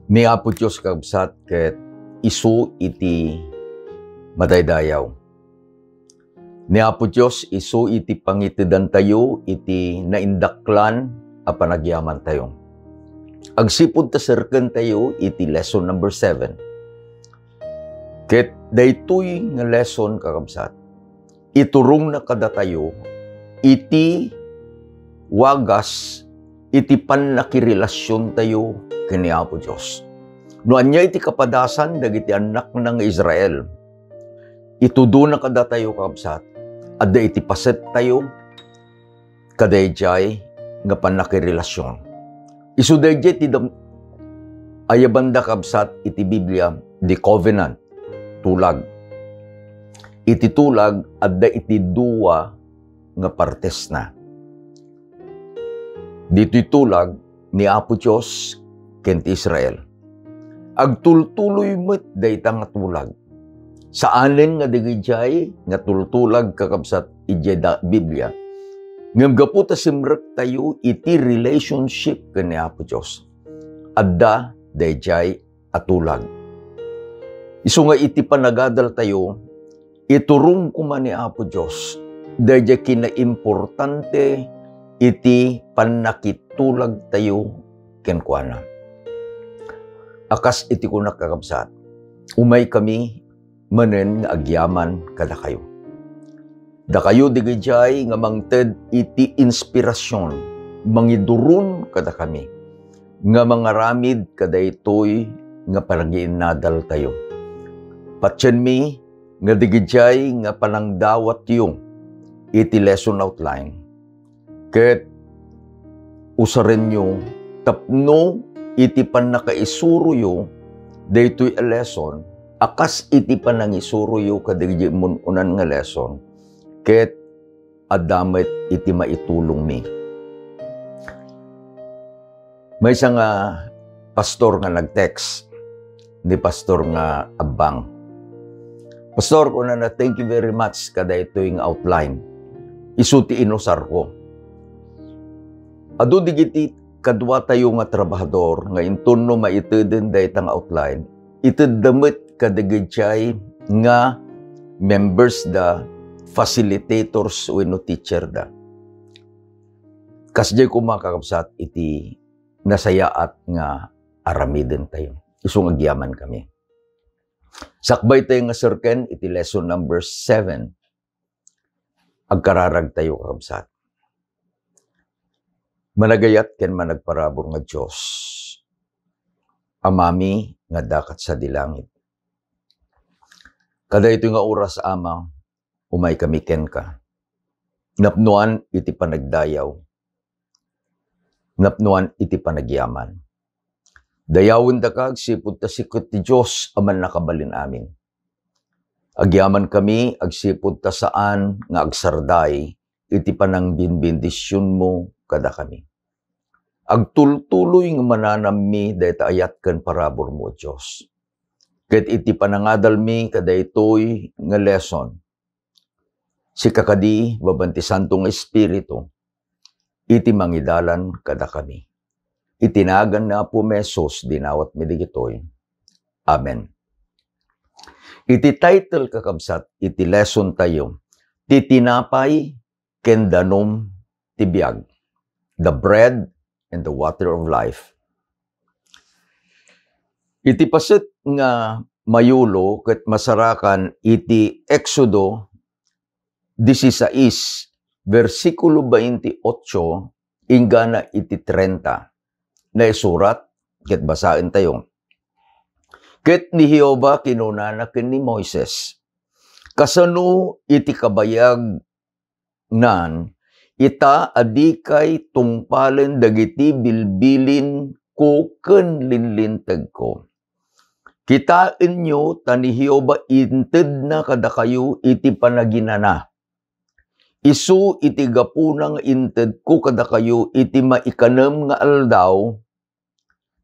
Ni Apo Diyos kabsat ket isu iti madaydayaw. Ni Apo Diyos isu iti pangitidan tayo iti naindaklan a panagyaman tayo. Agsipud ta serken tayo iti lesson number 7. Ket daytoy nga lesson kakabsat, iturong na kada tayo iti wagas iti pannakirelasyon tayo kini Apo Diyos. No anya iti kapadasan dagiti anak ng Israel. Itudo na kada tayo kakabsat. Adda iti paset tayo kadayjay nga pannakirelasyon. Isu dayjay ti ayabanda kabsat iti Biblia the covenant tulag. Iti tulag adda iti duwa nga partes na. Dito'y tulag ni Apo Diyos kent Israel. Agtultuloy met dayta nga tulag. Saanen nga digijay nga tultulag kakabsat iti Biblia. Ngem gapu ta simrek tayo iti relationship ken ni Apo Diyos. Adda dayjay atulag. Isu nga iti panagadal tayo, iturong kuma ni Apo Diyos. Dayjay kinaimportante iti panakitulag tayo kenkwana. Akas iti kunak kakabsat, umay kami manen nga agyaman kada kayo. Da kayo digijay nga mangted iti inspirasyon, mangidurun kada kami, nga mangaramid kada itoy nga panagiinadal tayo. Patyan mi nga digijay nga panangdawat yung iti lesson outline. Ket usaren nyo tapno iti panakaisuruyo daytoy a lesson akas iti panangisuruyo kadigdi unan nga lesson ket adamet iti maitulong mi. May isa nga pastor nga nag-text ni pastor nga Abang. Pastor, kuna na thank you very much kada ito'y outline. Isuti inusar ko. Adu digiti kadwa tayo nga trabahador nga intunno maiteden daytang outline. Itedamit kadigijay nga members da facilitators wenno teacher da. Kasjay ko makakabsat iti nasayaat nga aramiden tayo. Isung agyaman kami. Sakbay tayo nga serken iti lesson number 7. Agkararag tayo kakabsat. Managayat ken managparabor nga Diyos. Amami nga dakat sa dilangit. Kada ito nga oras ama, umay kami ken ka. Napnuan iti panagdayaw. Napnuan iti panagyaman. Dayawin da kag sipud ta sikot ti Diyos aman nakabalin amin. Agyaman kami agsipud ta saan nga agsarday iti panangbinbindisyon mo kada kami. Agtultuloy nga mananam mi dayta ayat ken parabor mo Dios. Ket iti panangadal mi kada itoy nga lesson. Si kakadi babanti Santong Espiritu iti mangidalan kada kami. Itinagan na po mesos dinawat mi digitoy. Amen. Iti title kakabsat iti lesson tayo. Titinapay ken danom ti biag. The bread and the water of life. Iti paset nga mayulo ket masarakan iti Exodo 16 versikulo 28 ingana iti 30 na isurat ket basaen tayo. Ket ni Jehova kinunana ken ni Moises, kasano iti kabayag nan ita adikay tungpalen dagiti bilbilin ko ken linlinteg ko. Kitain nyo tani Jehova inted na kada kayo iti panaginana. Isu iti gapunang inted ko kada kayo iti maikanem nga aldaw.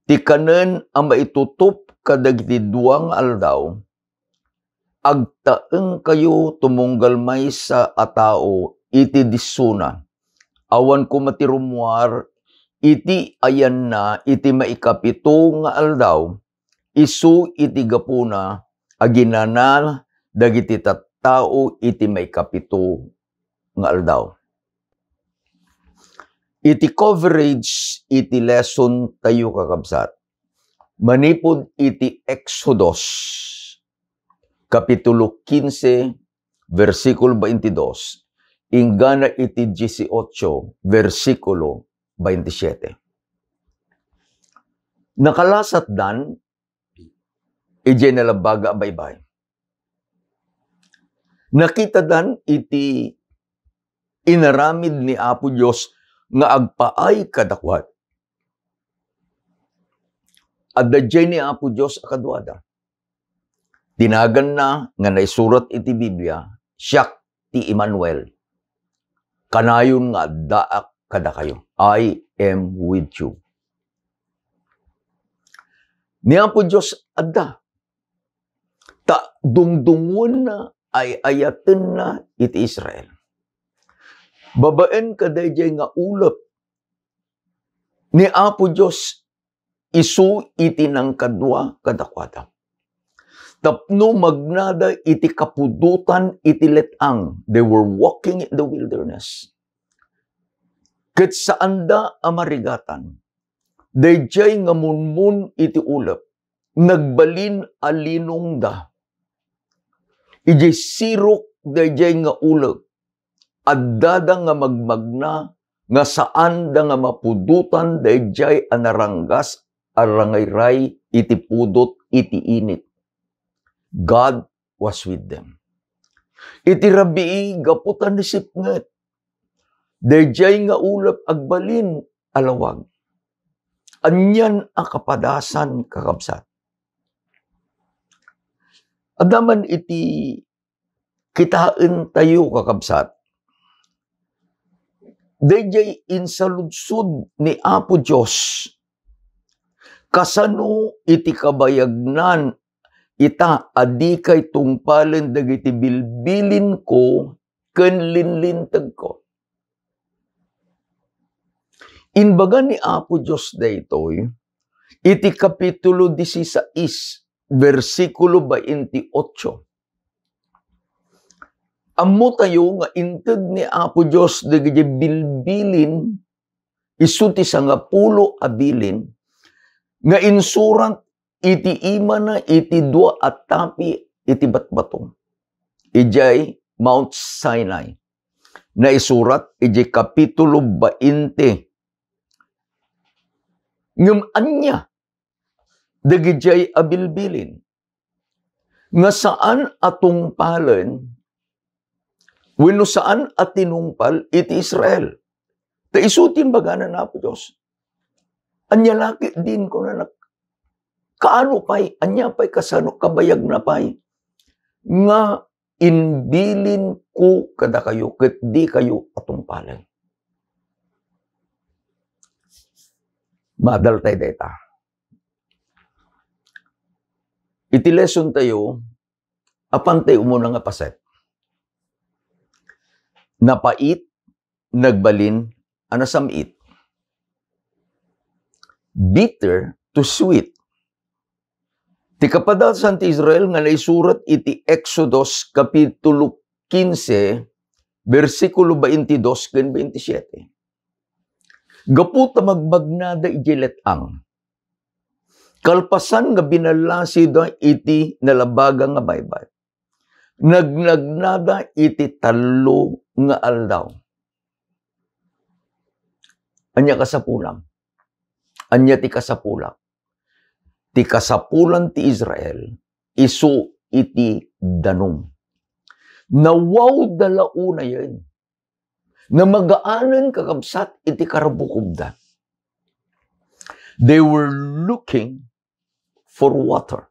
Ti kanen ang maitutup kadagiti duwang aldaw. Agtaeng kayo tumunggal may sa atao iti disuna. Awan ko matirumuar iti ayan na iti maikapito nga aldaw, isu iti gapuna aginanal dagiti tattao iti maikapito nga aldaw. Iti coverage iti lesson tayo kakabsat. Manipod iti Exodus, Kapitulo 15, versikulo 22, ingana iti 18, versikulo 27. Nakalasat dan, ije nalabaga baybay. Nakita dan iti inaramid ni Apo Diyos nga agpaay kadakwat. At dadjay ni Apo Diyos akadwada. Tinagan na nga naisurat iti Biblia, siyak ti Emmanuel. Kanayon nga daak kada kayo. I am with you. Ni Apo Diyos adda. Ta dungdungon na ay ayaten na iti Israel. Babaen kadayjay nga ulap ni Apo Diyos isu iti nang kadwa kadakwada. Tapno magnada iti kapudutan iti letang. They were walking in the wilderness. Ket saanda amarigatan. Dayjay nga munmun iti ulap. Nagbalin alinong da. Ijay sirok dayjay nga ulap. Addada nga magmagna nga saan da nga mapudutan dayjay anaranggas arangayray iti pudot iti init. God was with them. Iti rabii gaputan ni sipnget. Dayjay nga ulap agbalin alawag. Anyan a kapadasan kakabsat. Adaman iti kitaan tayo kakabsat. Dayjay insaludsod ni Apo Diyos. Kasano iti kabayagnan ita adi kay tungpalen dagiti bilbilin ko ken linlintag ko. Inbaga ni Apo Diyos daytoy iti kapitulo 16 versikulo 28. Ammo tayo nga inted ni Apo Diyos dagiti bilbilin isu ti 10 abilin nga insurant iti ima na iti 2 at tapi iti batbatong. Ijay Mount Sinai. Na isurat ijay kapitulo 20. Ngem anya dagijay abilbilin nga saan atong palen wenno saan at tinungpal iti Israel. Ta isutin bagana na po Diyos. Anya laki din ko na kaano pay, anya pay kasano kabayag na pay. Nga inbilin ko kada kayo, ket di kayo atong palen. Madal tayo data. Iti lesson tayo, apantay umuna nga paset. Napait, nagbalin, anasamit. Bitter to sweet. Ti kapadasan ti Israel nga naisurat iti Exodus kapitulo 15 versikulo 22 ken 27. Gaputa magbagnada iti letang. Kalpasan nga binalasi da iti nalabaga nga baybay. Nagnagnada iti 3 nga aldaw. Anya kasapulam. Anya ti kasapulam. Ti kasapulan ti Israel isu iti danom. Nawaw dalauna yan. Na magaanan kakabsat iti karabukubda. They were looking for water.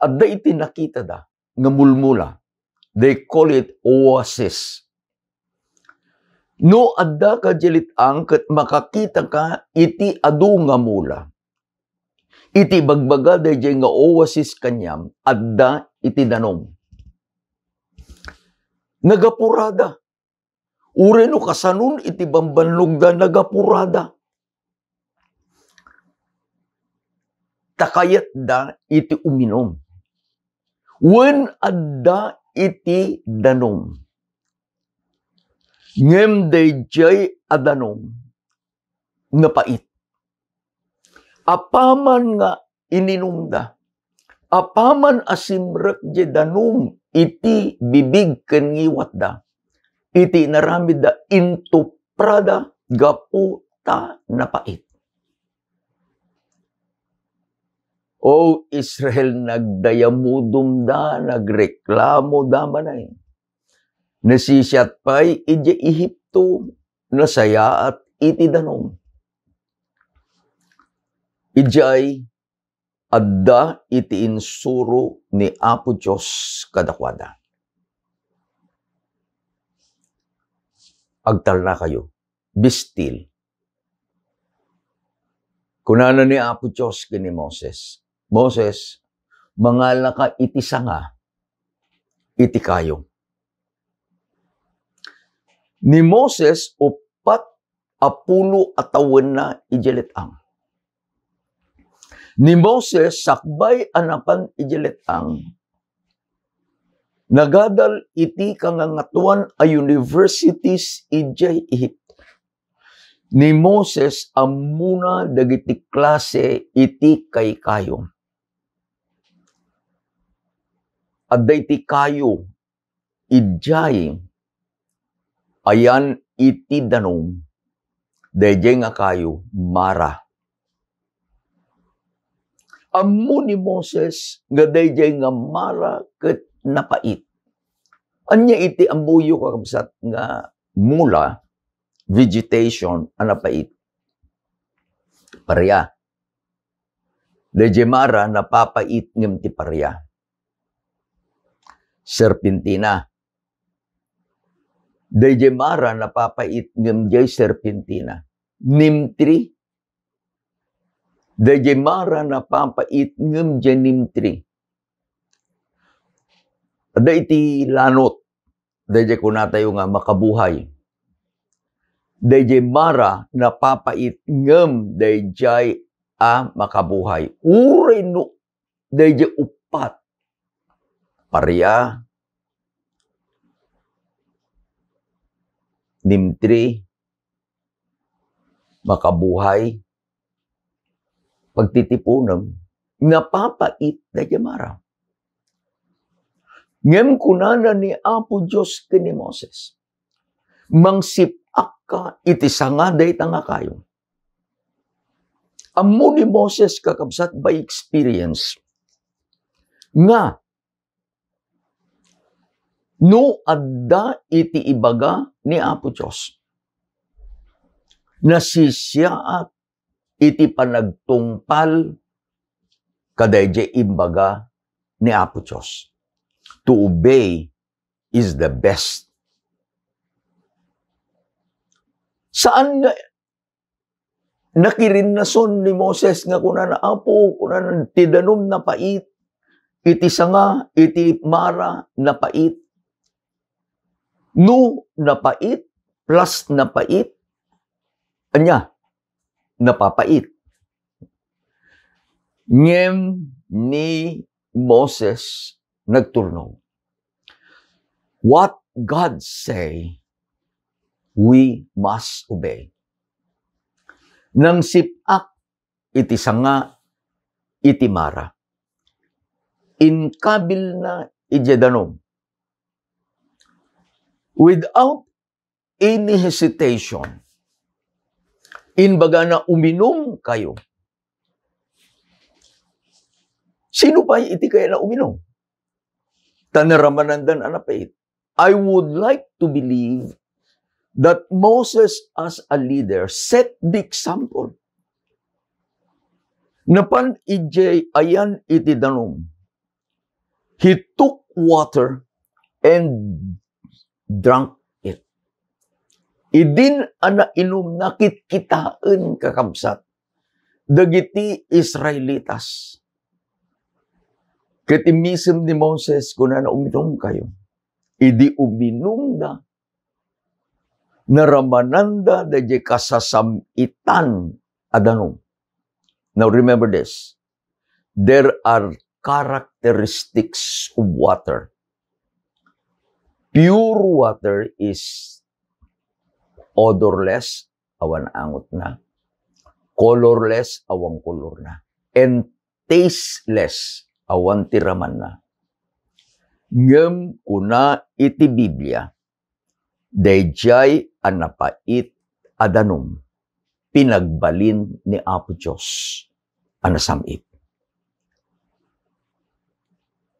At da iti nakita da, nga mulmula. They call it oasis. No adda ka jelitang ket makakita ka iti adu nga mula. Iti bagbaga dayjay nga oasis kanyam, adda iti danom. Nagapurada. Ure no kasanun iti bambanlog da nagapurada. Takayat da iti uminom. Wen adda iti danom. Ngem dayjay adanom nga pait. Apaman nga ininumda. Apaman asimrek je danom iti bibig ken ngiwat da. Iti naramid da into prada gapu ta napait. O Israel, nagdayamudum da, nagreklamo da manay. Nasisiyat pa'y iti Ehipto, nasayaat iti danom. Ijay, adda iti insuro ni Apo Diyos kadakwada. Agtal na kayo, be still. Kunana ni Apo Diyos kini Moses, Moses, mangala ka iti sanga, iti kayo. Ni Moses, 40 atawen na ijeletang. Ni Moses, sakbay anapan ijeletang. Nagadal iti kangangatuan a universities ijay Ehipto. Ni Moses, amuna dagiti klase iti kay kayo. Adda iti kayo, ijay, ayan iti danom, dayjay nga kayo, mara. Ammo ni Moses, nga dayjay nga mara ket napait. Anya iti ambuyo kakabsat nga mula, vegetation, anapait. Parya. Dayjay mara, napapait ngem ti parya. Serpentina. Dayjay mara, napapait ngem jay serpentina. Nimtri. Dayjay mara, napapait ngem jay nimtri. Ada iti lanot. Dayjay kunatayo nga makabuhay. Dayjay mara, napapait ngem dayjay makabuhay. Uray no, dayjay upat. Parya, nimtri, makabuhay, pagtitipunem, napapait dayjay mara. Ngem kunana ni Apo Diyos kini Moses, mangsipak ka iti sanga dayta nga kayo. Ammo ni Moses kakabsat by experience nga no adda iti ibaga ni Apo Diyos, nasisiyaat iti panagtungpal kadayjay imbaga ni Apo Diyos. To obey is the best. Saan nga nakirinnason ni Moses nga kunana Apo, kunana tidanom na pait, iti sanga, iti mara na pait. No napait plus napait, anya, napapait. Ngem ni Moses nagturno. What God say, we must obey. Nang sipak iti sanga, iti mara. Inkabil na ijedanom. Without any hesitation, inbaga na uminom kayo. Sino pa iti kaya na uminom? Tanaramanandan anapait. I would like to believe that Moses as a leader set the example. Napan ijay ayan iti danom. He took water and drank it. Idin ana inom nakitkitaan kakabsat. Dagiti Israelitas. Katimisem ni Moses kuna na uminom kayo. Idi uminom da. naramananda dayjay kasasamitan adanong. Now remember this. There are characteristics of water. Pure water is odorless, awan angot na. Colorless, awang color na. And tasteless, awan tiraman na. Ngem kuna iti Biblia, dayjay anapait adanum, pinagbalin ni Apo Diyos anasamit.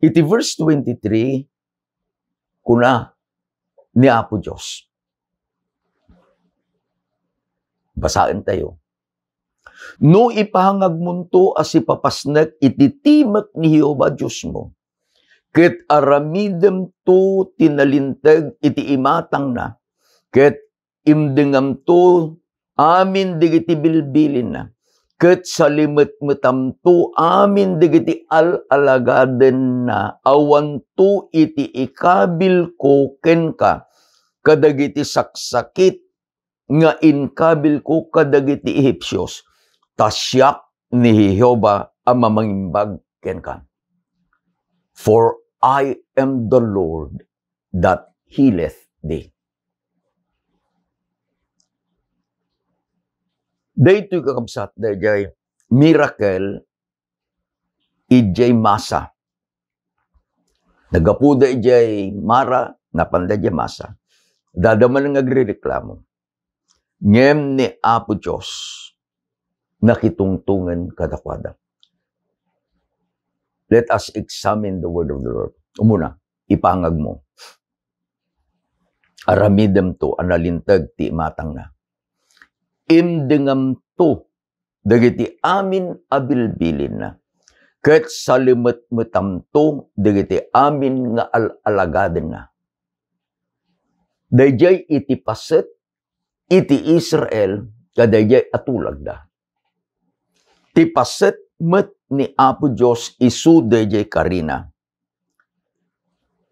Iti verse 23, kuna ni Apo Diyos. Basain tayo. No ipahangag munto as ipapasnek iti timek ni Jehova Diyos mo. Ket aramidem to tinalinteg iti imatang na. Ket imdengam to amin digiti bilbilin na. Ket salimet-metam to amin digiti al-alagaden na. Awan to iti ikabil ko ken ka. Kadagiti saksakit nga inkabil ko kadagiti Ehipsyos. Tasyak ni Jehova ang mamangimbag ken ka. For I am the Lord that healeth thee. Daytoy kakabsat dayjay miracle ijay masa. Nagapu dayjay mara napanda dayjay masa. Dadaman nga agrereklamo. Ngem ni Apo Diyos nakitungtungan kadakwada. Let us examine the word of the Lord. Umuna, ipangag mo. Aramidem to, analintag ti matang na. Imdengam to, dagiti amin abilbilin na. Ket salimet-metam to, dagiti amin nga alagaden na. Dayjay iti paset, iti Israel, kadayjay atulag da. Ti paset met ni Apo Diyos isu dayjay karina.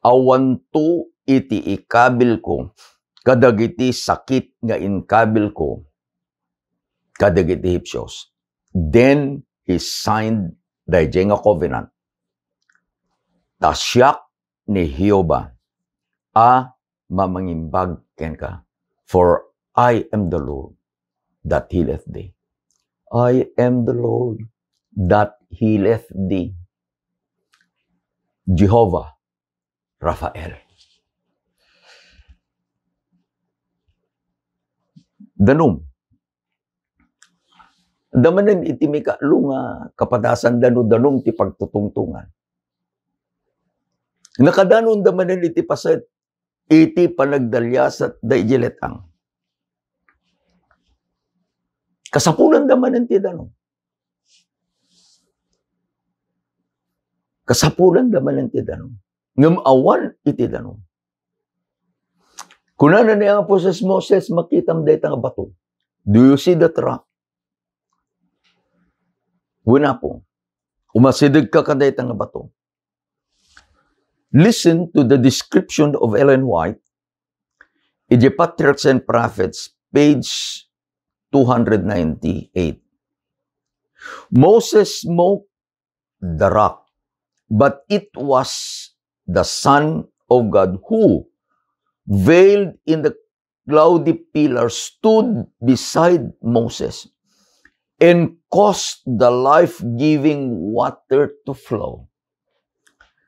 Awan to iti ikabil ko, kadagiti sakit nga inkabil ko, kadagiti Ehipsyos. Then he signed dayjay nga covenant. Tasyak ni Jehova a mamangimbag ken ka. For I am the Lord that healeth thee. I am the Lord that healeth thee. Jehovah Raphael. Danum. Damanen iti mikalo nga kapadasan danum ti pagtutungtungan. Nakadanon damanen iti paset iti panagdalyasat dayjiletang. Kasapulan damanen ti danum. Kasapulan damanen ti danum. Ngem awan iti danum. Kunana ni ang Moses, makitam dayta nga bato. Do you see that rock? Wala po. Umasidig ka dayta nga bato. Listen to the description of Ellen White in the Patriarchs and Prophets, page 298. Moses smote the rock, but it was the Son of God who, veiled in the cloudy pillar, stood beside Moses and caused the life-giving water to flow.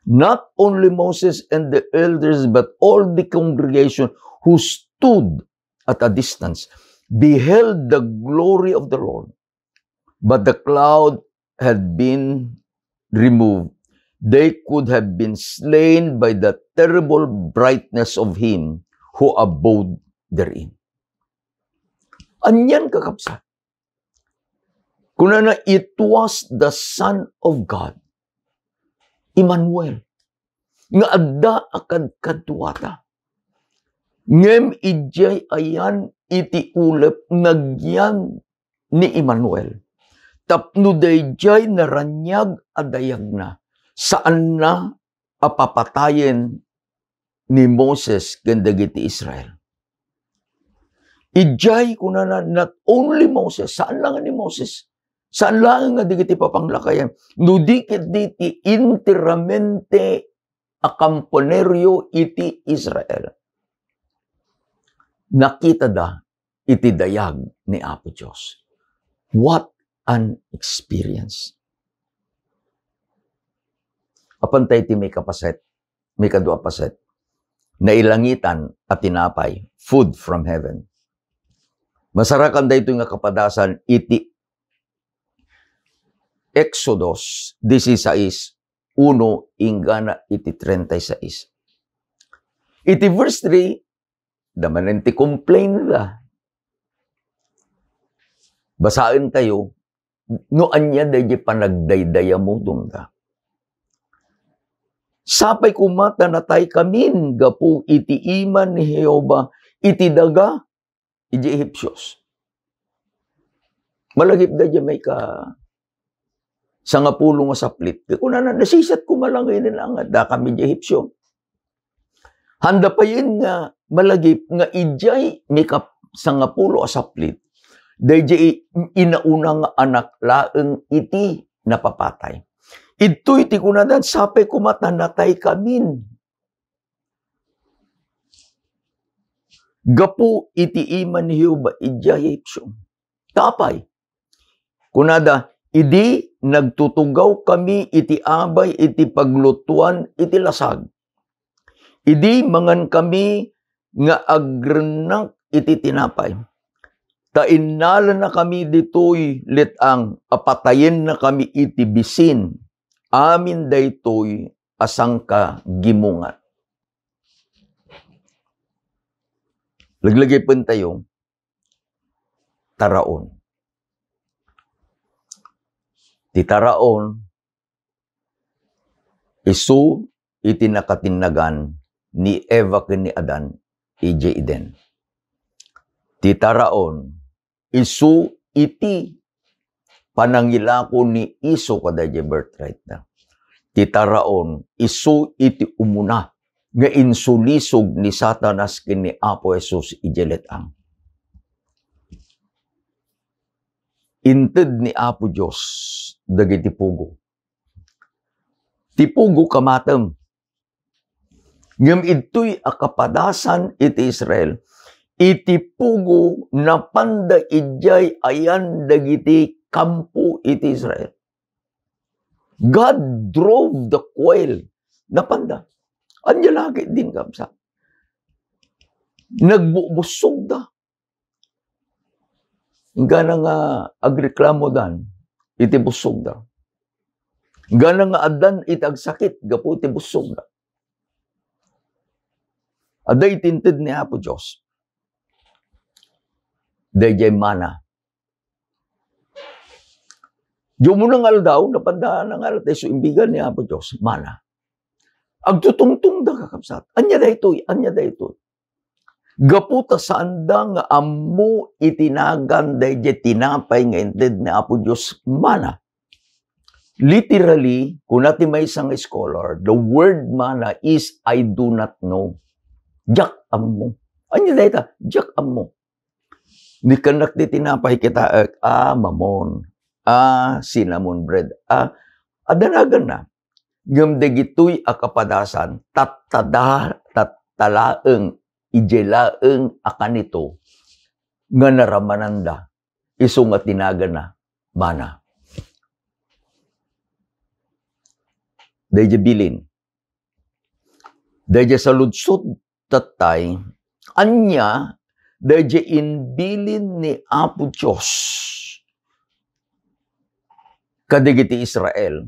Not only Moses and the elders, but all the congregation who stood at a distance beheld the glory of the Lord. But the cloud had been removed. They could have been slain by the terrible brightness of him who abode therein. Anyan kakapsat. Kunana, it was the Son of God, Emmanuel, nga adda akad kadwata. Ngem ijay ayan iti ulep nagyan ni Emmanuel. Tapno dayjay naranyag adayag na. Saan na apapatayen ni Moses ken dagiti Israel. Ijay ko na not only Moses, saan lang ni Moses? Saan lang nga di kiti papanglakayan? No dikit diti interamente acamponerio iti Israel. Nakita da iti dayag ni Apo Diyos. What an experience. Apantay ti may kapaset, may kadua paset, na ilangitan at tinapay, food from heaven. Masarakan da ito nga kapadasan iti Exodus 16, 1 ingana iti 36. Iti verse 3, damanan ti complain nila. Basain tayo, no anya dahi panagdaydaya mo dumda. Sapay kumata natay kamin, gapu iti iman ni Jehova, iti daga, iti Egyptios. Malagip dahi may ka sa nga pulo nga saplit. Kung nasisat ko malangay nila nga, da kami di Egyptio. Handa pa yun nga, malagip nga ijay may sa nga pulo saplit. Dahil inaunang anak laeng iti napapatay. Ito iti kunadan, sapay kumatanatay kamin. Gapu iti iman ni Jehova, ijay Egyptio. Tapay. Kunada, idi nagtutugaw kami iti abay, iti paglutuan, iti lasag. Idi mangan kami nga agrenak iti tinapay. Tainala na kami ditoy litang, apatayin na kami iti bisin. Amin daytoy asang ka gimungat. Laglagay pun tayo, taraon. Ti taraon, isu iti nakatinagan ni Eva ken ni Adan, ije Eden. Ti taraon, isu iti panangilako ni iso kadayjay birthright na. Ti taraon, isu iti umuna nga insulisog ni Satanas ken ni Apo Jesus ije letang. Inted ni Apo Diyos, dagiti pugo. Ti pugo kamatem. Ngem ito'y akapadasan iti Israel. Iti pugo napanda ijay ayan dagiti kampo iti Israel. God drove the quail. Napanda. Anya lagi din kamsa. Nagbubusog da. Gana nga agreklamo dan, iti busog da. Gana nga adan iti agsakit, gapu iti busog da. Aday tinted ni Apo Diyos. Dayjay mana. Diyo mo nang aldaw, napandaan ng alat, so imbigan ni Apo Diyos, mana. Agtutungtung da kakapsat. Anya da ito'y, anya da ito'y. Gaputa sa andang amu itinagan dayjay tinapay nga inted ni Apo Diyos mana. Literally, kung natin may isang scholar, the word mana is I do not know. Jak amu. Anya dayta? Jak amu. Ni kanak di tinapay kita, mamon, cinnamon bread, adanagan na. Gamdagitoy akapadasan, tatalaeng ijelaeng akanito nga naramananda iso nga tinaga na mana. Dayjay bilin. Dayjay sa ludsod tatay, anya dayjay inbilin ni Apo Diyos kadagiti Israel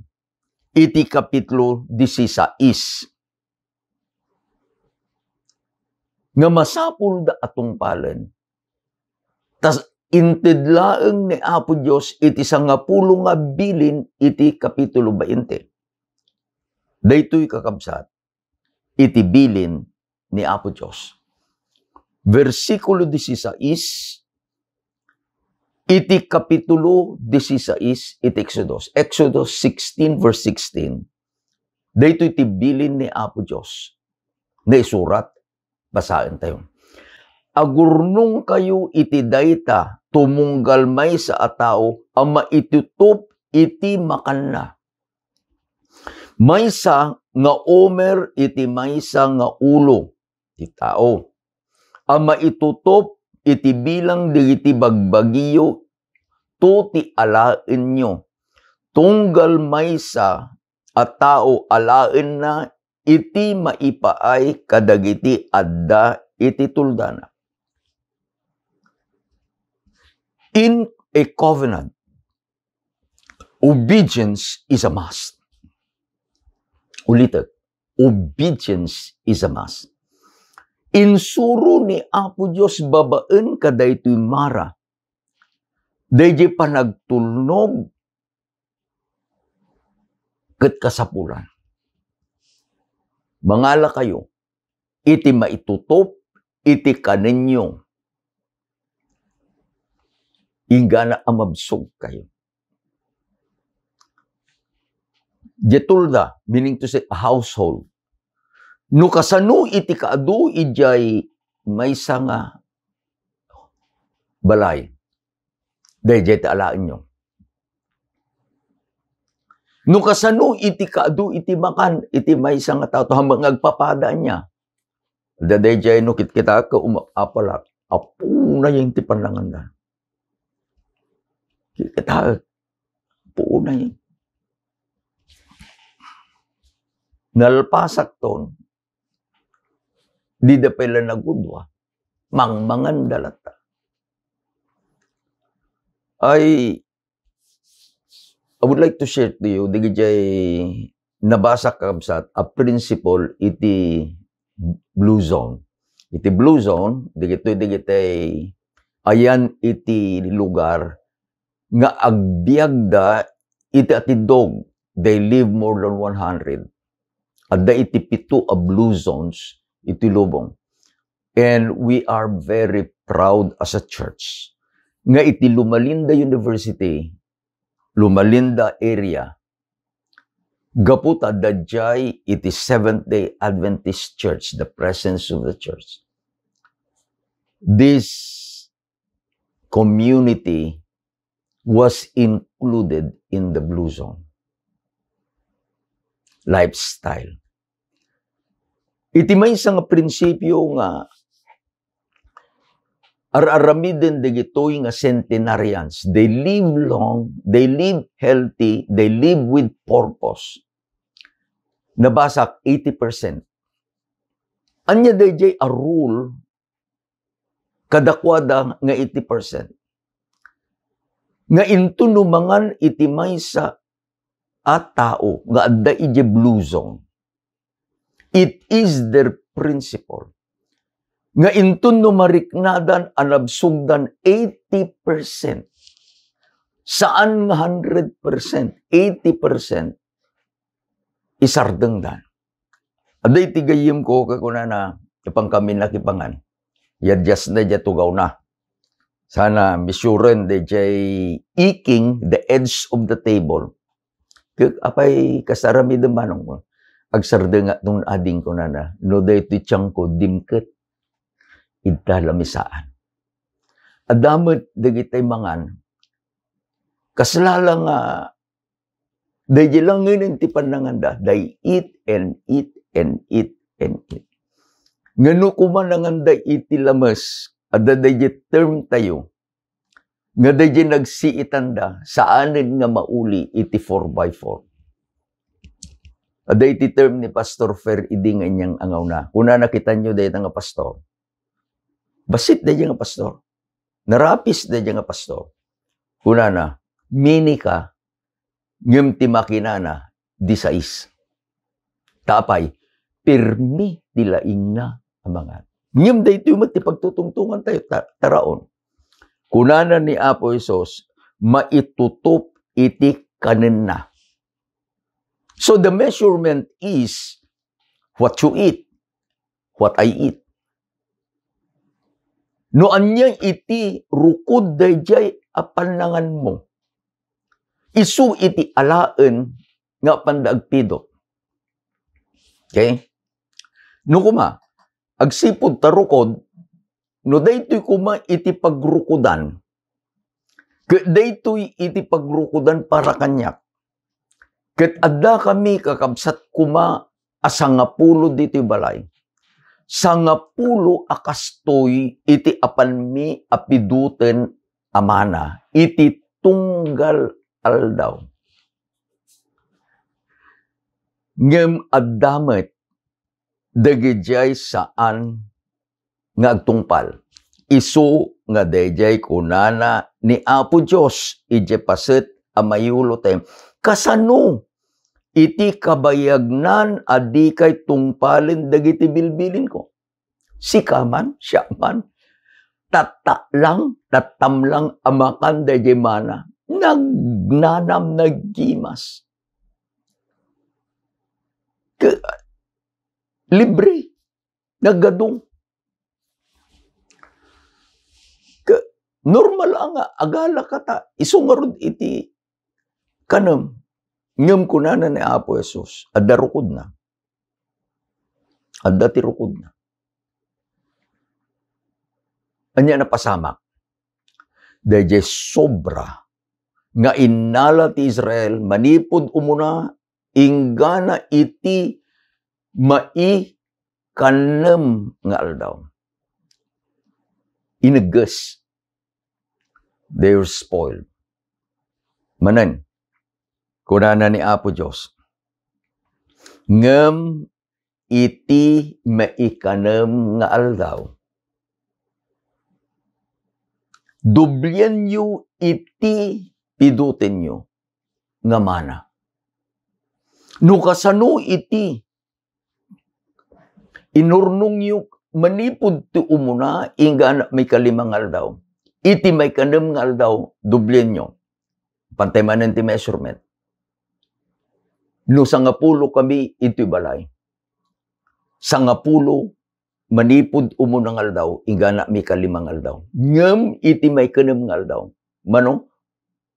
iti kapitulo 16. Nga masapul da atong palen. Tas intidlaeng ni Apo Diyos iti sangapulo nga bilin iti kapitulo 20. Daytoy kakabsat iti bilin ni Apo Diyos. Versikulo 16 iti kapitulo 16 iti Exodus. Exodus 16 verse 16. Daytoy iti bilin ni Apo Diyos na isurat. Basahin tayo. agurnong kayo iti dayta, tumunggal may sa atao, ang maitutup iti makanna. Maysa nga omer iti maysa nga ulo, ti tao. Ang maitutup iti bilang digiti bagbagiyo, to ti alain nyo. Tunggal maysa at tao alain na iti maipaay kadagiti adda iti tuldana. In a covenant, obedience is a must. Ulitin, obedience is a must. Insuro ni Apo Diyos babaen kadaytoy mara. Dayjay panagtulnog ket kasapulan. Mangala kayo, iti maitutop, iti kaninyo. Ingana amabsog kayo. Jetulda, meaning to say, a household. No kasano iti kaadu, ijay may nga balay. Dayjay ti alaan nyo. No kasano iti kaadu, iti makan, iti may nga tao, hambang agpapada niya. Dayjay no kita ka umapalak, apo na yung ti panlangan na. Kita, apo na yung. Nalpasak ton, di da pala nagudwa, mangmangan dalata. I would like to share to you, di jay nabasa kabsat, a principle iti blue zone. Iti blue zone, di ayan iti lugar, nga agbiagda iti atidog, they live more than 100. Adda iti pito a blue zones iti lubong. And we are very proud as a church. Nga iti Lumalinda University, Lumalinda area, gaputa dadjay iti Seventh-day Adventist Church, the presence of the church. This community was included in the blue zone. Lifestyle. Iti may isang prinsipyo nga ar-aramiden digitoy nga centenarians. They live long, they live healthy, they live with purpose. Nabasak 80%. Anya dayjay a rule kadakwada nga 80%. Nga intunumangan iti maysa at tao nga adda iti blue zone. It is their principle. Nga intun numariknadan anabsugdan 80%. Saan nga 100%? 80% isardengdan. Aday tigayim ko kakuna na ipang kami nakipangan. Yadyas na tugaw na. Sana misuren de jay iking the edge of the table. Apay kasarami demanong mo. Agsarde nga nung ading ko na no day ti tiyang ko dimket. Ita lamisaan. Adamot dagitay mangan. Kaslala nga day lang ngayon ti pananganda. Day eat and eat and eat and eat. Ngano kumananganda iti lamas. Ada day term tayo. Nga day nagsiitanda saanin nga mauli iti 4x4. Ada iti term ni Pastor Fer iding anyang angaw na. Kuna nakita nyo day nga pastor. Basit day nga pastor. Narapis day nga pastor. Kuna na, mini ka, ngem ti makinana, di sais. Tapay, pirmi dilaing na amangan. Ngem day ito yung matipagtutungtungan tayo, taraon. Kunana ni Apo Isos, maitutup iti kanin na. So the measurement is what you eat, what I eat. No anyang iti rukod dayjay apanangan mo. Isu iti alaen nga pandagpidot. Okay? No kuma, agsipod tarukod, no daytoy kuma iti pagrukudan. Daytoy iti pagrukudan para kanyak. Ket adda kami kakabsat kuma asangapulo dito'y balay. Sangapulo akastoy iti apanmi apiduten amana. Iti tunggal aldaw. Ngem addamet dagijay saan nga agtungpal. Isu nga dayjay kunana ni Apo Diyos ije paset amayulo tem. Kasano iti kabayagnan adi kay tungpalin dagiti bilbilin ko. Sika man, siya man, tatam lang amakan dayjay mana. Nagnanam naggimas. Libre, nagadong. Normal nga, agala kata, isungarod iti kanam. Ngam kunana ni Apo Jesus, adda rukod na. Adda ti rukod na. Anya na pasamak. Dahil sobra nga inala ti Israel, manipod umuna, ingana iti kanem nga aldaw. Inagas. They were spoiled. Manan, kunana ni Apo Diyos, ngem iti maikanem nga aldaw. Dublyan nyo iti pidutin nyo nga mana. Nukasano iti inurnong nyo manipod ti umuna ingana may kalimang aldaw. Iti may kanem nga aldaw, dublyan nyo. Pantay manan ti measurement. No sangapulo kami iti balay. Sangapulo manipod umunang aldaw, ingana may kalimang aldaw. Ngem iti may kanem nga aldaw. Mano?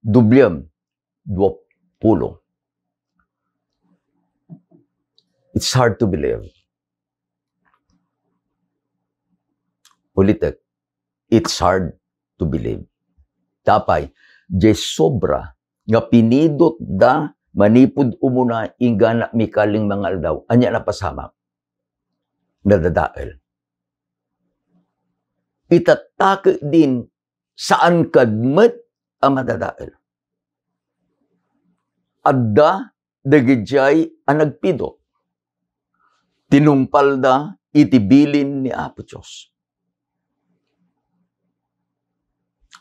Dublyan. 20. It's hard to believe. Ulitek. It's hard to believe. Tapay, je sobra nga pinidot da manipod umuna ingana mikaling mga aldaw. Anya na pasamak. Nadadael. Itatake din saan kadmet ang madadael. Adda dagijay ang nagpidot. Tinumpal da itibilin ni Apo Diyos.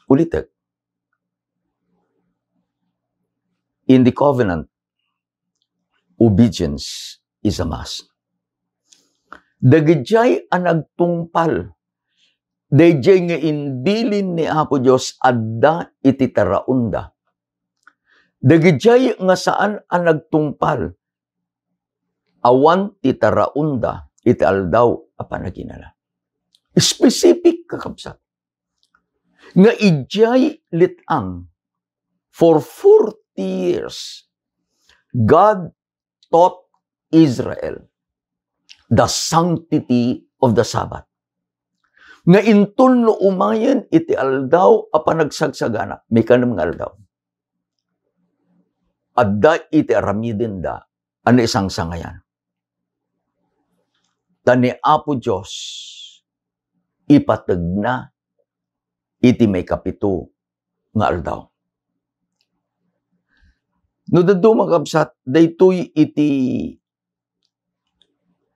Ulitek. In the covenant, obedience is a must. Dagijay ang nagtungpal. Dagijay nga inbilin ni Apo Diyos adda iti taraunda. Dagijay nga saan ang nagtungpal. Awan ti taraunda iti aldaw a panaginala. Specific kakabsat. Nga ijay litang for 40 years, God taught Israel the sanctity of the Sabbath. Nga intun no umayan iti aldaw a panagsagsagana, may kanam nga aldaw. Adda iti aramidin da, ano isang sangayan. Tani Apo Diyos, ipatag na iti may kapito nga aldaw. No dado makabsat, daytoy iti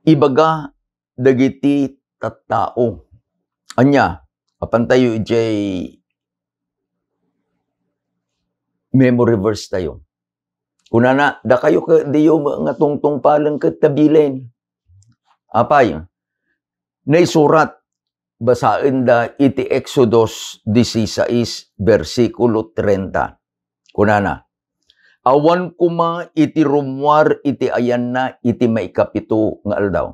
ibaga dagiti tattao. Anya, apantayo ijay memory verse tayo. Kunana, da kayo ka diyo nga tungtong palang katabilen. Apay, naisurat, basain da iti Exodus 16, versikulo 30. Kunana, awan kuma iti rumwar iti ayan na iti maikapito nga aldaw.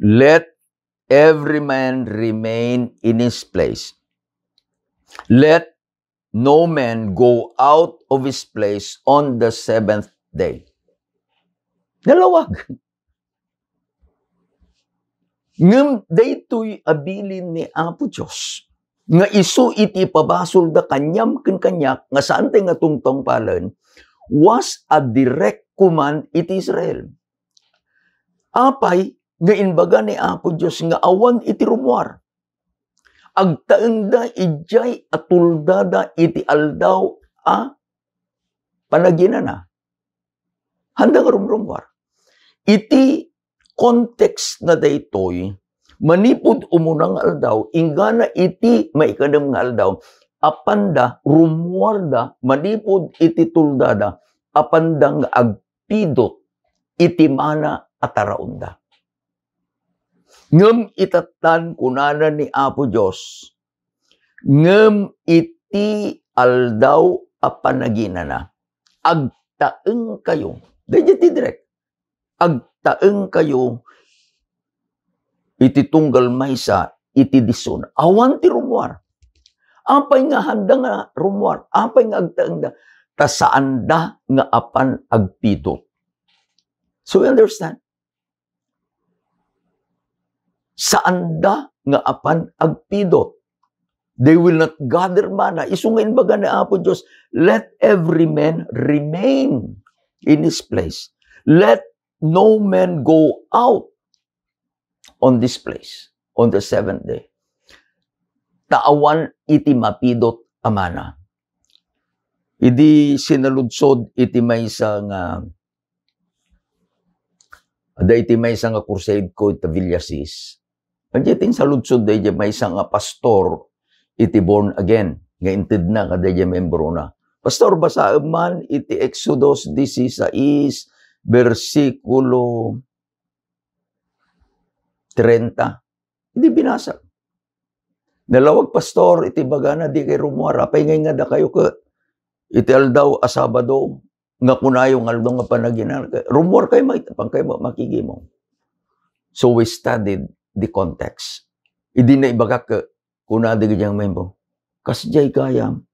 Let every man remain in his place. Let no man go out of his place on the 7th day. Nalawag. Ngem daytoy abilin ni Apo Diyos nga isu iti pabasol da kanyam ken kanyak nga saan tay nga tungtong palen was a direct command iti Israel. Apay nga inbaga ni Apo Diyos nga awan iti rumuar. Agtaeng da ijay atuldada iti aldaw panaginana. Handa nga rumrumwar. Iti context na daytoy, manipod umunang aldaw, ingana iti maikadam nga aldaw, apanda, rumwarda, manipod iti tuldada, apanda nga agpidot, iti mana ataraunda. Ngem itatan kunana ni Apo Diyos, ngem iti aldaw apanaginana, agtaeng kayo, dayjay direct, agtaeng kayo iti tunggal maysa iti dison. Awan ti rumuar. Apay nga handa nga rumuar. Apay nga agtaeng da. Ta saan da nga apan agpidot. So you understand? Saan da nga apan agpidot. They will not gather mana. Isungain baga na Apo Diyos, let every man remain in his place. Let no man go out on this place on the seventh day. Taawan iti mapidot amana. Idi sinaludsod iti maysa nga iti maysa nga crusade ko iti Villasis. Andiyatin sa ludsod iti maysa nga pastor iti born again nga inted na kada iti membro na. Pastor basa man iti Exodus 16 versikulo 30. Hindi binasa. Nalawag pastor, iti bagana di kay rumuar. Apay ngay nga da kayo ka. Iti aldaw a Sabado, nga kunayong aldaw nga panaginan. Rumuar kayo, pang kayo makigimo. So we studied the context. Idi na ibaga ka, kunadi kanyang membo. Kasjay gayam.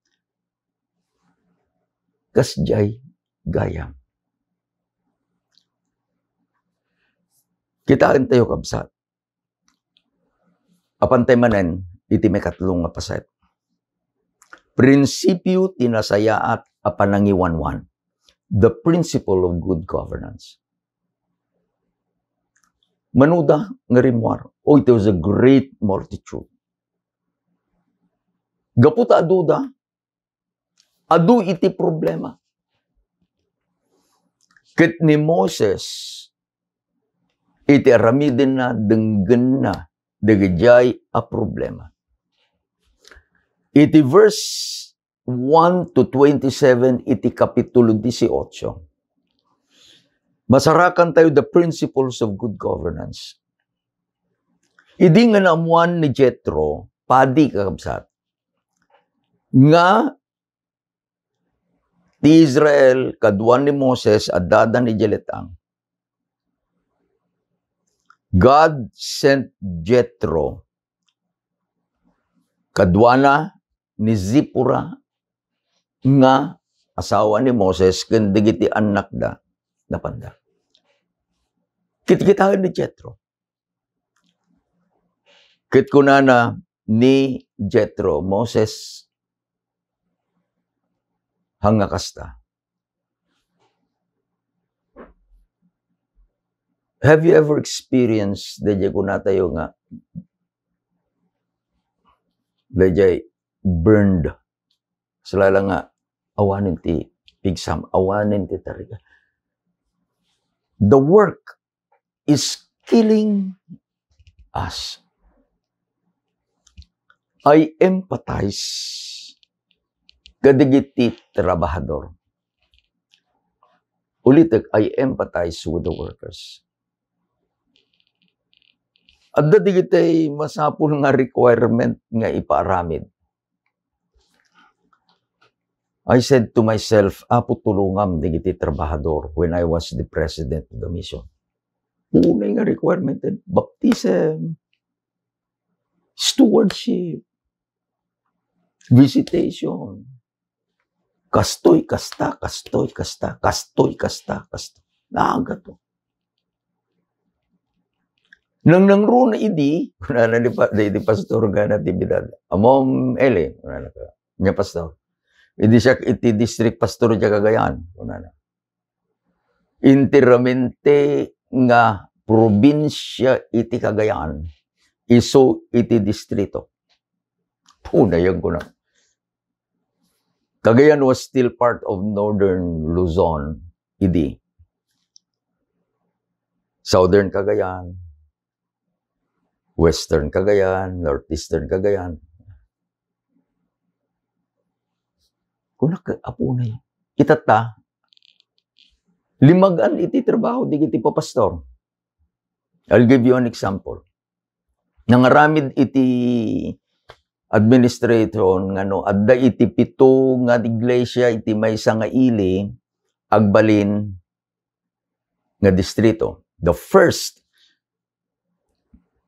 Kasjay gayam. Kitaan tayo kabsat. Apantay manen, iti may katlong nga paset. Prinsipyo tinasayaat apanangiwanwan. The principle of good governance. Manuda nga rimwar. Oh, it was a great multitude. Gaputa aduda, adu iti problema. Ket ni Moses, iti aramidin na, denggen na, dagajay a problema. Iti verse 1 to 27, iti kapitulo 18. Masarakan tayo the principles of good governance. Idi nga naamuan ni Jethro, padi kakabsat, nga ti Israel, kaduan ni Moses, adada ni Jeletang. God sent Jethro, kadwana ni Zipporah, nga asawa ni Moses, kandigiti anak da, napanda. Kitkitahan ni Jethro. Kitkunana ni Jethro, Moses, hanga kasta. Have you ever experienced dayjay kunatayo nga dayjay burned salala nga awanin ti pigsam, awanin ti tariga. The work is killing us. I empathize kadigiti trabahador. Ulitek, I empathize with the workers. At dadigitay masapul nga requirement nga ipaaramid. I said to myself, Apo tulungam digiti trabahador when I was the president of the mission. Unay nga requirement, baptism, stewardship, visitation, kastoy kasta, kastoy kasta, kastoy kasta, kastoy. Naaga to. Nang runa idi, kunana di pastor gana tibidad. Amom ele, kunana ka. Nya pastor. Idi siya iti district pastor siya Cagayan, kunana. Interamente nga probinsya iti Cagayan, iso iti distrito. Punayan ko na. Cagayan was still part of northern Luzon, idi. Southern Cagayan, Western Cagayan, Northeastern Cagayan. Kung apo na yun. Itata, limagan iti trabaho, di iti papastor. I'll give you an example. Nangaramid iti administration, ngano, adda iti pito nga iglesia, iti maysa nga ili, agbalin nga distrito. The first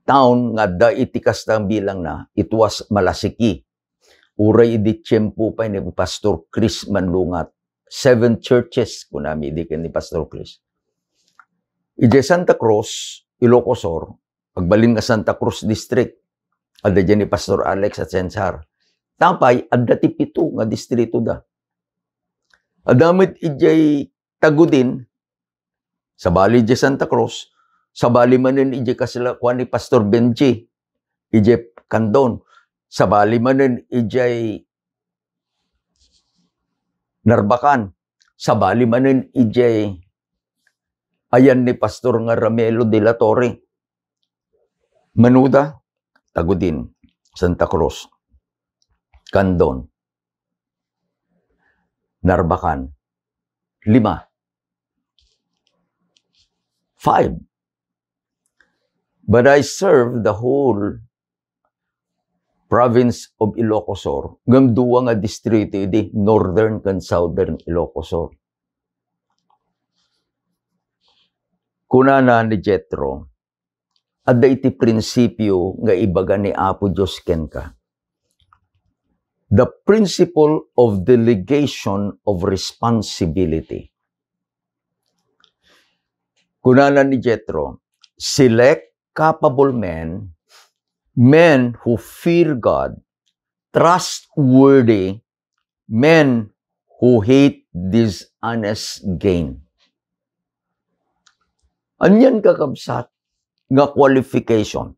town nga da iti kastang bilang na, it was Malasiki. Uray idi tiyempo pa ni Pastor Chris Manlungat. 7 churches kunami idi ni Pastor Chris. Ije Santa Cruz, Ilocos Sur, agbalin nga Santa Cruz District. Adda dyan ni Pastor Alex at Sensar. Tapay, adda ti pito nga distrito da. Adamit ijay Tagudin, sa bali ije Santa Cruz, sa bali manin ije kasila kuan ni Pastor Benji, ije Candon, sa bali manin ijay Narbacan, sa bali manin ijay ayan ni Pastor nga Ramelo de la Torre. Manuda, Tagudin, Santa Cruz, Candon, Narbacan, 5. 5. But I serve the whole province of Ilocos Sur. Ngam duwa nga distrito iti northern kan southern Ilocos Sur. Kunana ni Jethro, adda iti prinsipyo nga ibaga ni Apo Diyos ken ka. The principle of delegation of responsibility. Kunana ni Jethro, select capable men, men who fear God, trustworthy, men who hate dishonest gain. Anyan kakabsat nga qualification.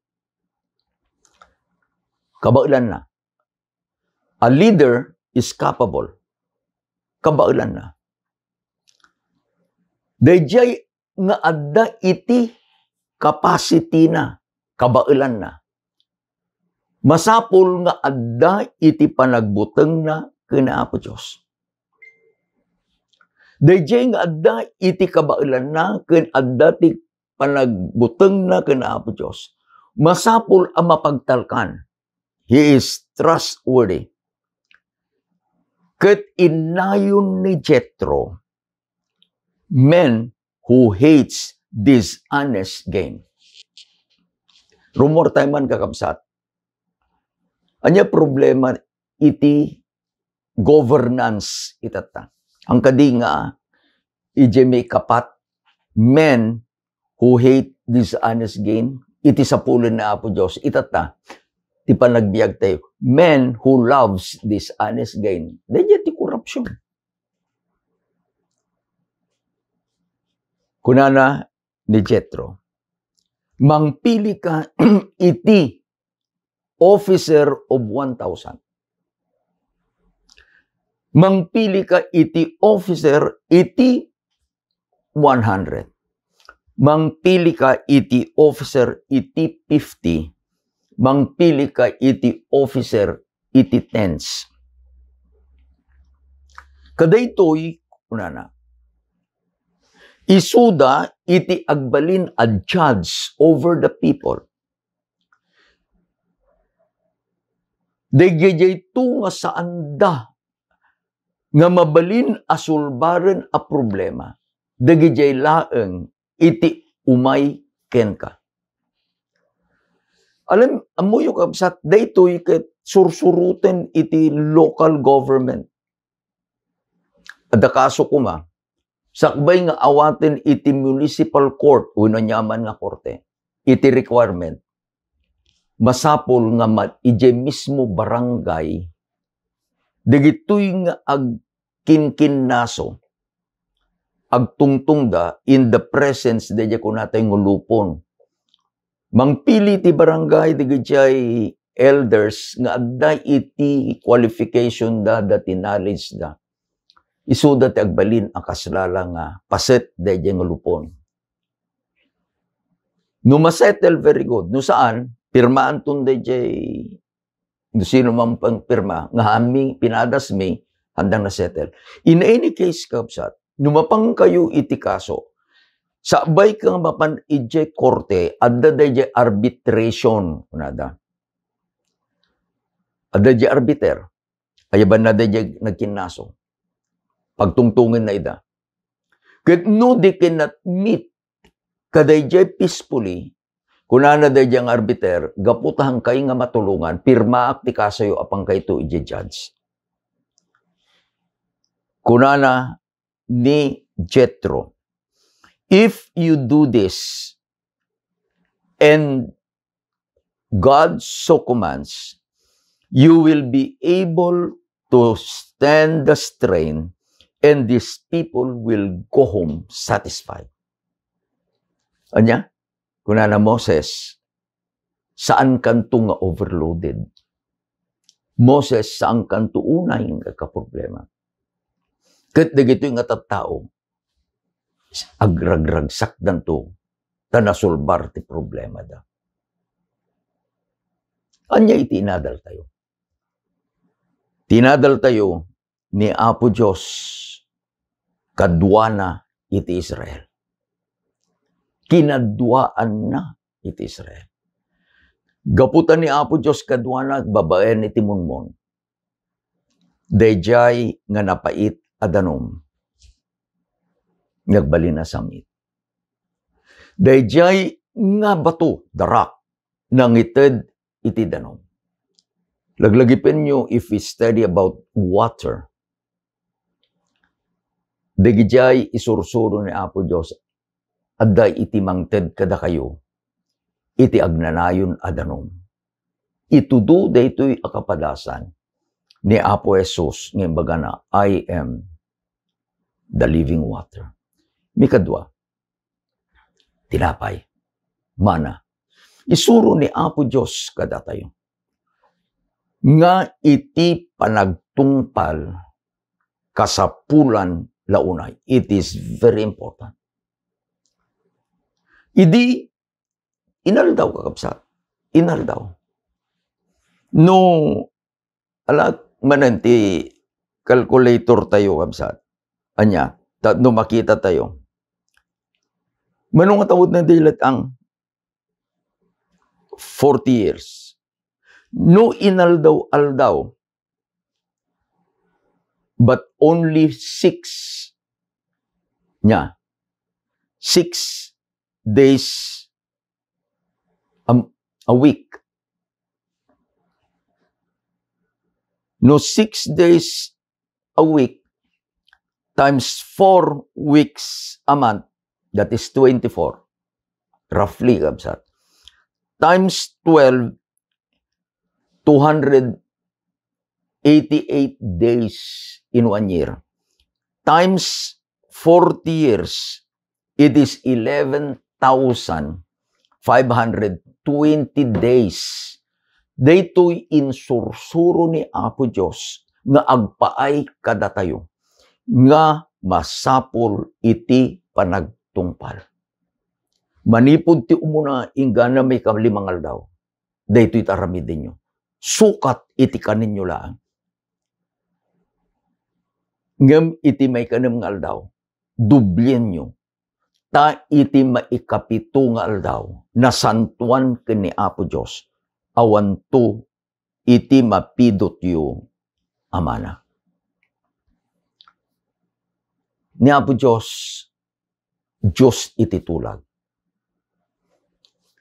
Kabailan na. A leader is capable. Kabailan na. Dayjay nga adda iti capacity na. Kabailan na. Masapol nga adda iti panagbuteng na kina Apo Diyos. Dayjay nga adda iti kabailan na ken adda ti panagbuteng na kina Apo Diyos. Masapol ang mapagtalkan. He is trustworthy. Ket inayon ni Jethro, men who hates dishonest gain. Rumor tayo man kakabsat. Anya problema iti governance itata. Ang kadi nga, ije may kapat, men who hate dishonest gain, iti sapulan na Apo Diyos, itata. Ti panagbiag tayo, men who loves dishonest gain. Dahil ti corruption. Kunana ni Jethro, mangpili ka iti officer of 1,000. Mangpili ka iti officer iti 100. Mangpili ka iti officer iti 50. Mangpili ka iti officer iti 10s. Kadaytoy kunana. Isuda iti agbalin a judge over the people. Dayjay tu nga saanda nga mabalin asulbaren a problema. Dayjay laeng iti umay ken ka. Alam, amuyo kabsat, daytoy ket sursuruten iti local government. Ada kaso kuma, sakbay nga awaten iti municipal court, uno nyaman nga korte. iti requirement, masapol nga ije mismo barangay, dagitoy nga ag kinkinnaso, agtungtungda in the presence deja ko natay ngulupon. Mangpili ti barangay, digijay elders, nga adda iti qualification da, dati knowledge da. Isuda ti agbalin ang kaslala nga paset deja ngulupon. No masettle, very good. No saan, pirmaan tun deja, no sino man pang pirma, nga aming pinadas may, handang na-settle. In any case, kapsat, numapang kayo iti kaso, sabay kang mapan ije korte, adda deja arbitration, kunada. Adda deja arbiter, ayaban na deja nagkinaso. Pagtungtungin na ida. Ket no they cannot meet, kadayjay peacefully, kunana deja ang arbiter, gaputahang kay nga matulungan, pirmaak ti kasayo apang kay to ije judge. Kunana ni Jethro, if you do this, and God so commands, you will be able to stand the strain, and these people will go home satisfied. Anya? Kunana Moses, saan kanto nga overloaded? Moses, saan kanto unay nga kaproblema? Kat dagito yung tattao, agragragsak danto, tanasulbar ti problema da. Anya iti inadal tayo? Tinadal tayo ni Apo Diyos, kadwana iti Israel. Kinadwaan na iti Israel. Gaputan ni Apo Diyos kadwana, babaen iti munmon. Dayjay nga napait adanom. Nagbali na samit. Dayjay nga bato, darak, nangited iti danom. Laglagipin nyo if we study about water. Dayjay isursuro ni Apo Diyos, adday iti mangted kada kayo, iti agnanayon adanom. Itudo daytoy akapadasan ni Apo Jesus ng baga na, I am the living water. Mikadwa, tinapay, mana. Isuro ni Apo Diyos kada tayo. Nga iti panagtungpal kasapulan launay. It is very important. Idi, inaldaw kakapsat. Inaldaw. No, alat mananti calculator tayo kapsat. Anya, no makita tayo. Manong tawad na dilat ang 40 years. No inaldaw-aldaw, but only 6 niya. 6 days a week. No, 6 days a week times 4 weeks a month, that is 24. Roughly, kapsat. Times 12, 288 days in 1 year. Times 40 years, it is 11,520 days. Daytoy insursuro ni Apo Diyos nga agpaay kada tayo, nga masapol iti panagtungpal. Manipod ti umuna ingana may kalimangal daw. Daytoy taramidin nyo. Sukat iti kaninyo lang. Ngam iti may kanam nga aldaw. Dublyen nyo. Ta iti maikapito nga aldaw. Nasantuan kini Apo Diyos. Awan to iti mapidot yu amana. Ni Apo Diyos, Diyos iti tulag.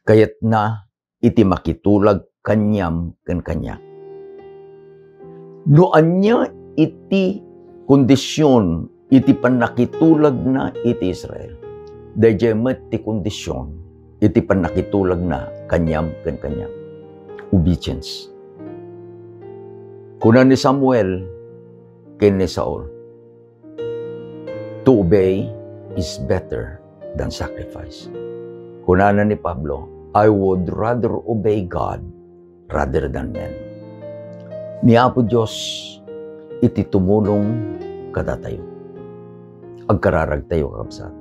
Kayat na iti makitulag kanyam ken kanya. No anya iti kondisyon, iti panakitulag na iti Israel. Dayjay met ti kondisyon, iti pan nakitulag na kanyam ken kanyam. Obedience. Kuna ni Samuel ken ni Saul, to obey is better than sacrifice. Kuna na ni Pablo, I would rather obey God rather than men. Ni Apo Diyos, iti tumulong kada tayo. Agkararag tayo kakabsat.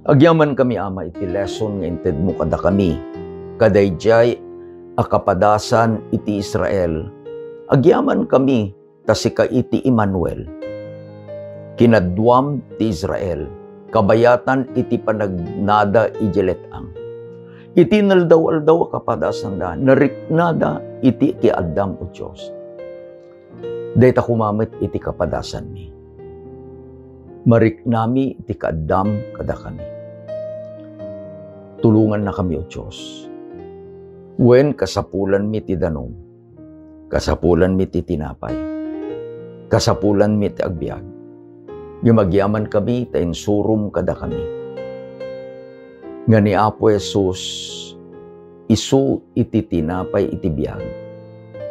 Agyaman kami, Ama, iti lesson nga inted mo kada kami, kadayjay akapadasan iti Israel. Agyaman kami, tasika iti Emmanuel. Kinadwam ti Israel, kabayatan iti panagnada ijeletang. Iti naldaw-aldaw kapadasan da, nariknada iti ki Adam o Diyos. Dahita kumamit iti kapadasan mi. Mariknami iti kaadam kada kami. Tulungan na kami o Diyos. Wen kasapulan mi ti danom, kasapulan mi ti tinapay, kasapulan mi ti agbiag. Gimagyaman kami, ta insurum kada kami. Nga ni Apo Jesus, isu iti tinapay iti biyag,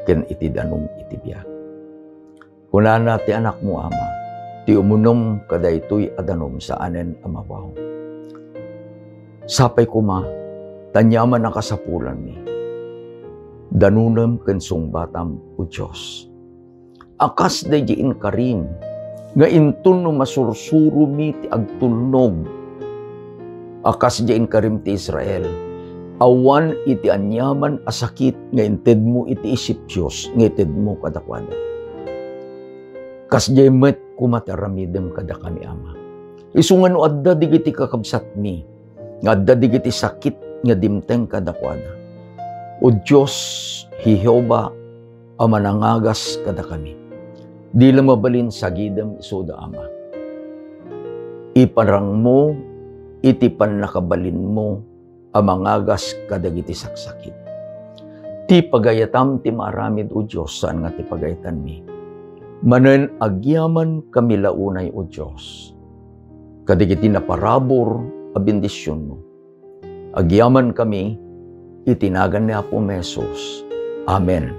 ken iti danom iti biyag. Kunana ti anak mo, Ama, ti umunom kada ito'y adanom sa anen amawaw. Sapay kuma, tanyaman ang kasapulan mi. Danunam ken sungbatam o Diyos. Akas da diin karim, nga intun no masursuro mi ti agtulnog. Akas diin karim ti Israel, awan iti anyaman asakit nga inted mo iti isip Diyos, nga inted mo kadakwada. Kas diay met kumataramidem kada kami, Ama. Isungan no adda digiti kakabsat mi, nga adda digiti sakit nga dimteng kadakwada. O Diyos, Hihyoba, Ama nangagas kada kami. Di lang mabalin sa gidam isoda, Ama. Iparang mo, itipan nakabalin mo, amangagas kadagiti saksakit. Ti pagayatam ti maaramid o Diyos, saan nga ti pagayatan mi. Manen agyaman kami launay o Diyos. Kadagiti naparabor a bendisyon mo. Agyaman kami, itinagan ni Apo Mesos. Amen.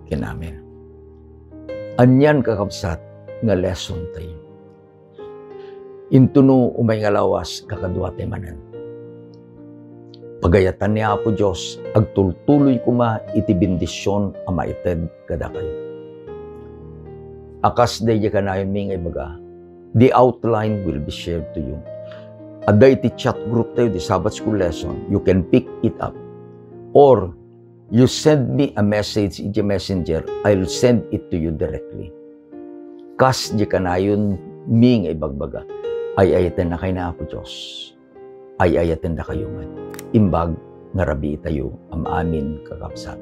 Kinamen. Anyan kakabsat nga lesson tayo. Intuno umay nga lawas kakadwa tayo manan. Pagayatan ni Apo Diyos, agtultuloy kuma iti bendisyon ang maited kada kayo. Akas day ka na yung mingay baga, the outline will be shared to you. Ada iti chat group tayo, the Sabbath School lesson, you can pick it up. Or, you send me a message in the messenger, I'll send it to you directly. Kas di ka na yun, ming ay bagbaga, ay ayatan na kayo na Apo Diyos. Ay ayatan na kayo man. Imbag, ngarabi tayo, ang amin kakapsat.